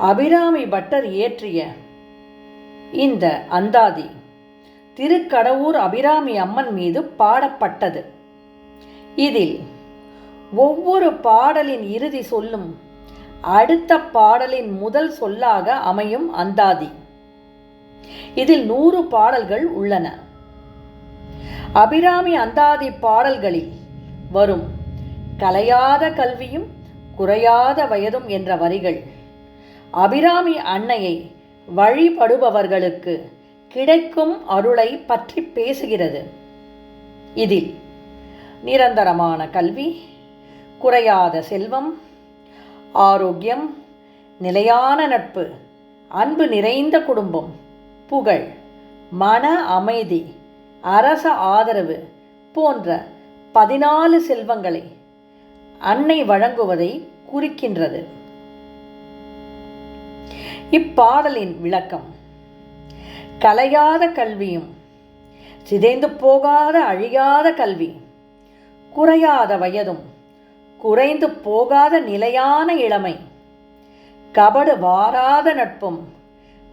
Abirami butter இயற்றிய இந்த அந்தாதி திருக்கடவூர் அபிராமி அம்மன் மீது பாடப்பட்டது. இதில் ஒவ்வொரு பாடலின் இறுதி சொல்லும் அடுத்த பாடலின் முதல் சொல்லாக அமையும் அந்தாதி. இதில் 100 பாடல்கள் உள்ளன. அபிராமி அந்தாதி பாடல்களில் வரும் கலையாத கல்வியும் குறையாத வயதும் என்ற வரிகள் அபிராமி அன்னையை வழிபடுபவர்களுக்கு கிடைக்கும் அருளை பற்றி பேசுகிறது. இதில் நிரந்தரமான கல்வி, குறையாத செல்வம், ஆரோக்கியம், நிலையான நட்பு, அன்பு நிறைந்த குடும்பம், புகழ், மன அமைதி, அரச ஆதரவு போன்ற 14 செல்வங்களை அன்னை வழங்குவதை குறிக்கின்றது. இப்பாடலின் விளக்கம்: கலையாத கல்வியும் சிதைந்து போகாத அழியாத கல்வி, குறையாத வயதும் குறைந்து போகாத நிலையான இளமை, கபடு வாராத நட்பும்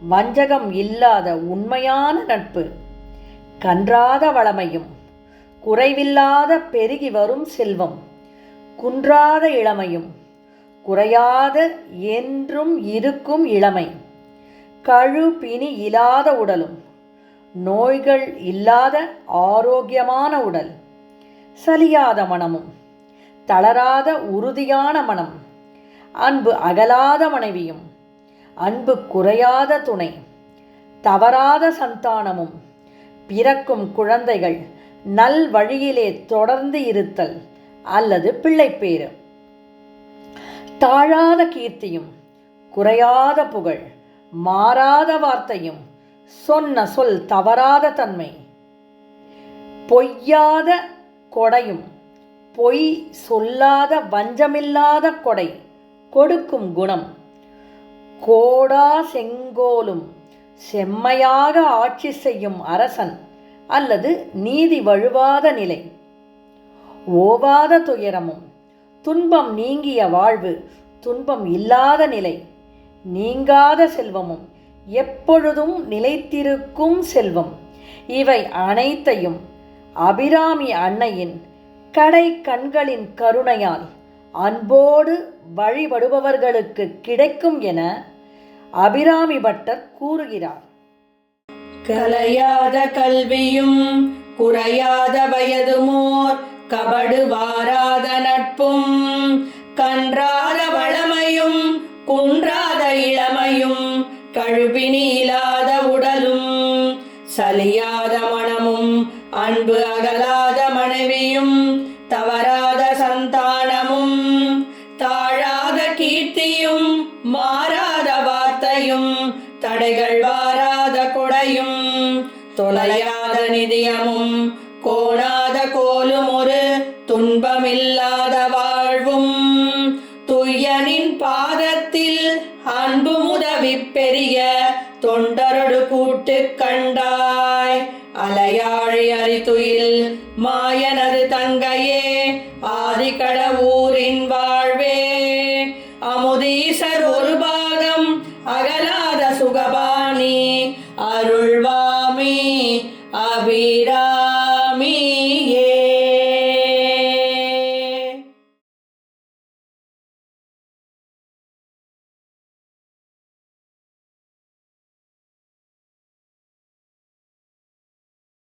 வஞ்சகம் இல்லாத உண்மையான நட்பு, கன்றாத வளமையும் குறைவில்லாத பெருகி வரும் செல்வம், குன்றாத இளமையும் குறையாத என்றும் இருக்கும் இளமை, கழுப்பினி இல்லாத உடலும் நோய்கள் இல்லாத ஆரோக்கியமான உடல், சலியாத மனமும் தளராத உறுதியான மனம், அன்பு அகலாத மனைவியும் அன்பு குறையாத துணை, தவறாத சந்தானமும் பிறக்கும் குழந்தைகள் நல் வழியிலே தொடர்ந்து இருத்தல் அல்லது பிள்ளைப்பேறு, தாழாத கீர்த்தியும் குறையாத புகழ், மாறாத வார்த்தையும் சொன்ன சொல் தவறாத தன்மை, பொய்யாத கொடையும் பொய் சொல்லாத வஞ்சமில்லாத கொடை கொடுக்கும் குணம், கோடா செங்கோலும் செம்மையாக ஆட்சி செய்யும் அரசன் அல்லது நீதி வழுவாத நிலை, ஓவாத துயரமும் துன்பம் நீங்கிய வாழ்வு, துன்பம் இல்லாத நிலை, நீங்காத செல்வமும் எப்பொழுதும் நிலைத்திருக்கும் செல்வம், இவை அனைத்தையும் அபிராமி அன்னையின் கடை கண்களின் கருணையால் அன்போடு வழிபடுபவர்களுக்கு கிடைக்கும் என அபிராமி பட்டர் கூறுகிறார். கலையாத கல்வியும் குறையாத வயதுமோர், கபடு வாராத நட்பும் கன்றாத வளமையும் குன்றாத இளமையும், கழுவினி இல்லாத உடலும் சலியாத மனமும் அன்பு அகலாத மனைவியும், தவறாத சந்தானமும் தாழாத கீர்த்தியும் மாறாத வார்த்தையும், தடைகள் வாராத கொடையும் தொலையாத நிதியமும் கோணாத கோலும் ஒரு துன்பமில்லாத வாழ்வும், துய்யனின் பாதத்தில் அன்பு முதவி பெரிய தொண்டரொடு கூட்டு கண்டாய், அலையாழி அரிதுயில் மாயனது தங்கையே ஆதிக்கடவூரின் வாழ்வே, அமுதீசர் ஒரு பாகம் அகலாத சுகபாணி அருள்வாமி அபி